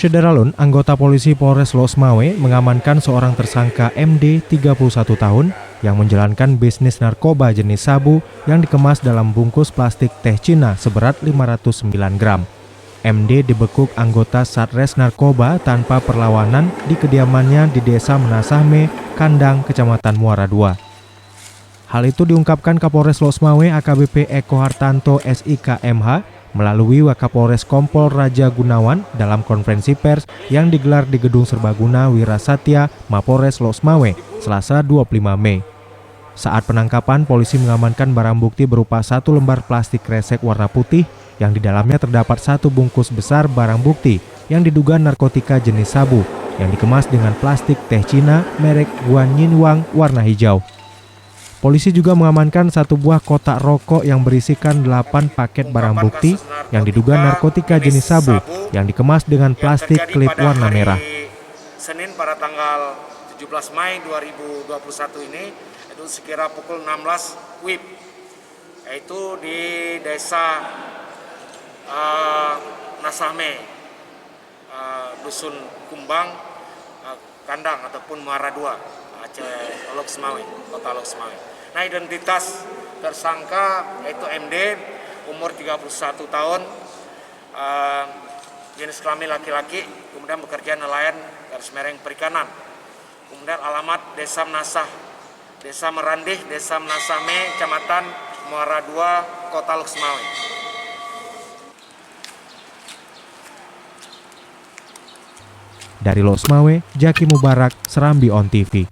Syederalun, anggota polisi Polres Losmawe mengamankan seorang tersangka MD 31 tahun yang menjalankan bisnis narkoba jenis sabu yang dikemas dalam bungkus plastik teh Cina seberat 509 gram. MD dibekuk anggota Satres Narkoba tanpa perlawanan di kediamannya di Desa Menasahme, Kandang, Kecamatan Muara II. Hal itu diungkapkan Kapolres Losmawe AKBP Eko Hartanto SIK MH melalui Wakapolres Kompol Raja Gunawan dalam konferensi pers yang digelar di Gedung Serbaguna Wirasatya Mapolres Losmawe, Selasa 25 Mei. Saat penangkapan, polisi mengamankan barang bukti berupa 1 lembar plastik kresek warna putih yang di dalamnya terdapat 1 bungkus besar barang bukti yang diduga narkotika jenis sabu yang dikemas dengan plastik teh Cina merek Guanyinwang warna hijau. Polisi juga mengamankan 1 buah kotak rokok yang berisikan 8 paket barang bukti yang diduga narkotika jenis sabu yang dikemas dengan plastik klip warna merah. Senin pada tanggal 17 Mei 2021 ini itu sekira pukul 16 WIB, yaitu di Desa Nasahme, Dusun Kumbang, Kandang ataupun Muara II, Aceh Losmawe, Kota Losmawe. Nah, identitas tersangka yaitu MD, umur 31 tahun, jenis kelamin laki-laki, kemudian bekerja nelayan garis miring perikanan. Kemudian alamat Desa Menasah, Desa Merandih, Desa Menasahme, Kecamatan Muara II, Kota Losmawe. Dari Losmawe, Jaki Mubarak, Serambi On TV.